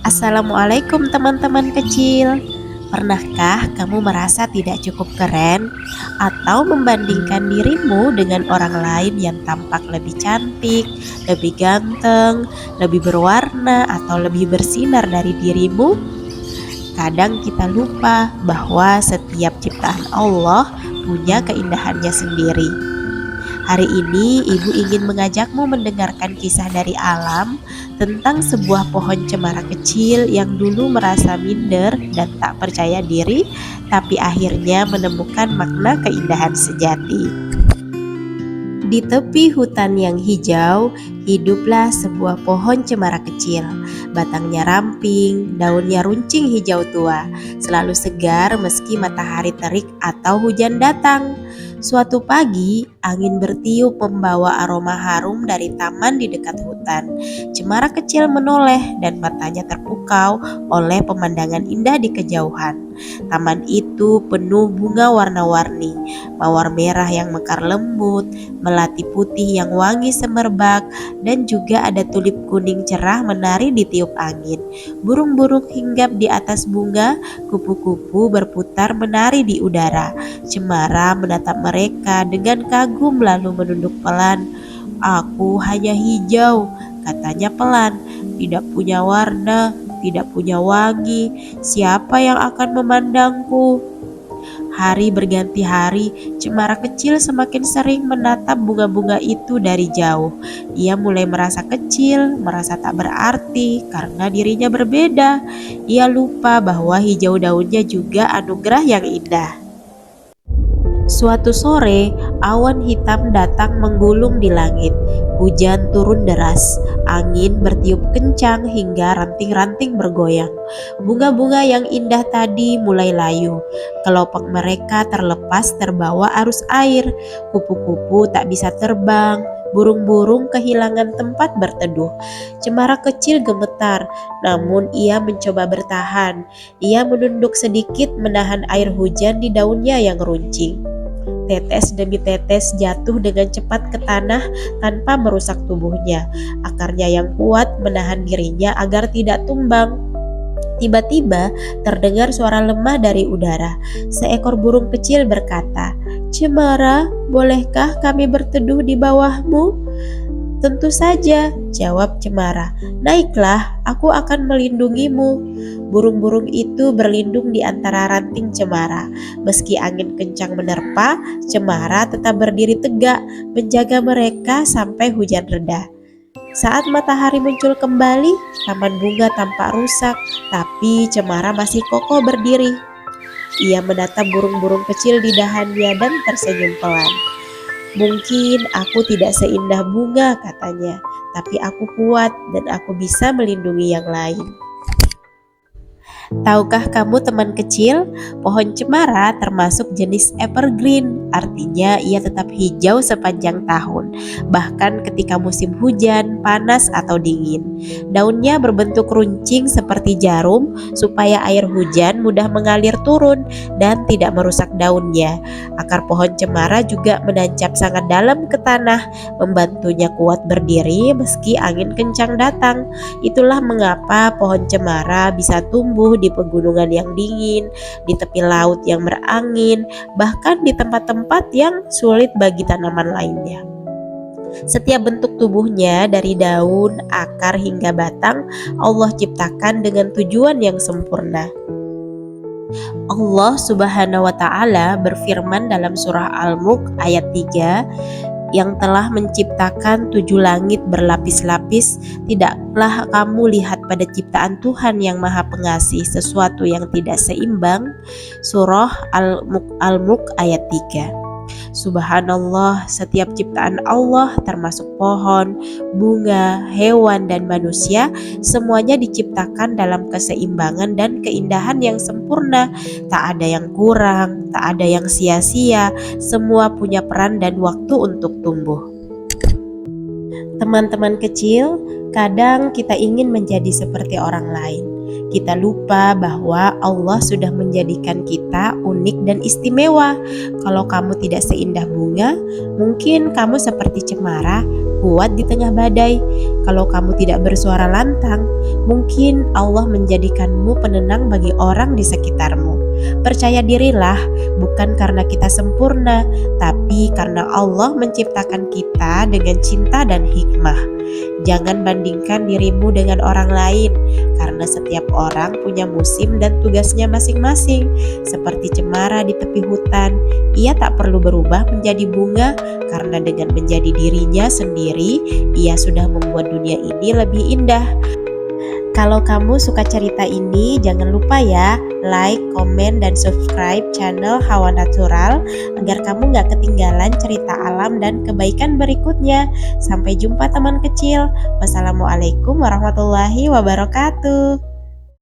Assalamualaikum teman-teman kecil. Pernahkah kamu merasa tidak cukup keren atau membandingkan dirimu dengan orang lain yang tampak lebih cantik, lebih ganteng, lebih berwarna atau lebih bersinar dari dirimu? Kadang kita lupa bahwa setiap ciptaan Allah punya keindahannya sendiri. Hari ini ibu ingin mengajakmu mendengarkan kisah dari alam tentang sebuah pohon cemara kecil yang dulu merasa minder dan tak percaya diri, tapi akhirnya menemukan makna keindahan sejati. Di tepi hutan yang hijau, hiduplah sebuah pohon cemara kecil. Batangnya ramping, daunnya runcing hijau tua, selalu segar meski matahari terik atau hujan datang. Suatu pagi, angin bertiup membawa aroma harum dari taman di dekat hutan. Cemara kecil menoleh dan matanya terpukau oleh pemandangan indah di kejauhan. Taman itu penuh bunga warna-warni, mawar merah yang mekar lembut, melati putih yang wangi semerbak, dan juga ada tulip kuning cerah menari di tiup angin. Burung-burung hinggap di atas bunga, kupu-kupu berputar menari di udara. Cemara menatap mereka dengan kagum lalu menunduk pelan. "Aku hanya hijau," katanya pelan, "tidak punya warna, tidak punya wangi. Siapa yang akan memandangku?" Hari berganti hari, cemara kecil semakin sering menatap bunga-bunga itu dari jauh. Ia mulai merasa kecil, merasa tak berarti karena dirinya berbeda. Ia lupa bahwa hijau daunnya juga anugerah yang indah. Suatu sore, awan hitam datang menggulung di langit. Hujan turun deras, angin bertiup kencang hingga ranting-ranting bergoyang. Bunga-bunga yang indah tadi mulai layu. Kelopak mereka terlepas terbawa arus air. Kupu-kupu tak bisa terbang. Burung-burung kehilangan tempat berteduh. Cemara kecil gemetar, namun ia mencoba bertahan. Ia menunduk sedikit menahan air hujan di daunnya yang runcing. Tetes demi tetes jatuh dengan cepat ke tanah tanpa merusak tubuhnya. Akarnya yang kuat menahan dirinya agar tidak tumbang. Tiba-tiba terdengar suara lemah dari udara. Seekor burung kecil berkata, "Cemara, bolehkah kami berteduh di bawahmu?" "Tentu saja," jawab Cemara. "Naiklah, aku akan melindungimu." Burung-burung itu berlindung di antara ranting cemara. Meski angin kencang menerpa, Cemara tetap berdiri tegak, menjaga mereka sampai hujan reda. Saat matahari muncul kembali, taman bunga tampak rusak, tapi Cemara masih kokoh berdiri. Ia menatap burung-burung kecil di dahannya dan tersenyum pelan. "Mungkin aku tidak seindah bunga," katanya, "tapi aku kuat dan aku bisa melindungi yang lain." Tahukah kamu teman kecil, pohon cemara termasuk jenis evergreen, artinya ia tetap hijau sepanjang tahun, bahkan ketika musim hujan, panas atau dingin. Daunnya berbentuk runcing seperti jarum supaya air hujan mudah mengalir turun dan tidak merusak daunnya. Akar pohon cemara juga menancap sangat dalam ke tanah, membantunya kuat berdiri meski angin kencang datang. Itulah mengapa pohon cemara bisa tumbuh di pegunungan yang dingin, di tepi laut yang berangin, bahkan di tempat-tempat yang sulit bagi tanaman lainnya. Setiap bentuk tubuhnya, dari daun, akar hingga batang, Allah ciptakan dengan tujuan yang sempurna. Allah Subhanahu wa Ta'ala berfirman dalam surah Al-Mulk ayat 3, "Yang telah menciptakan 7 langit berlapis-lapis, tidaklah kamu lihat pada ciptaan Tuhan yang Maha Pengasih sesuatu yang tidak seimbang?" Surah Al-Mulk ayat 3. Subhanallah, setiap ciptaan Allah termasuk pohon, bunga, hewan, dan manusia, semuanya diciptakan dalam keseimbangan dan keindahan yang sempurna. Tak ada yang kurang, tak ada yang sia-sia, semua punya peran dan waktu untuk tumbuh. Teman-teman kecil, kadang kita ingin menjadi seperti orang lain. Kita lupa bahwa Allah sudah menjadikan kita unik dan istimewa. Kalau kamu tidak seindah bunga, mungkin kamu seperti cemara, kuat di tengah badai. Kalau kamu tidak bersuara lantang, mungkin Allah menjadikanmu penenang bagi orang di sekitarmu. Percaya dirilah, bukan karena kita sempurna, tapi karena Allah menciptakan kita dengan cinta dan hikmah. Jangan bandingkan dirimu dengan orang lain, karena setiap orang punya musim dan tugasnya masing-masing. Seperti cemara di tepi hutan, ia tak perlu berubah menjadi bunga, karena dengan menjadi dirinya sendiri, ia sudah membuat dunia ini lebih indah. Kalau kamu suka cerita ini, jangan lupa ya, like, komen, dan subscribe channel Hawa Natural agar kamu gak ketinggalan cerita alam dan kebaikan berikutnya. Sampai jumpa teman kecil. Wassalamualaikum warahmatullahi wabarakatuh.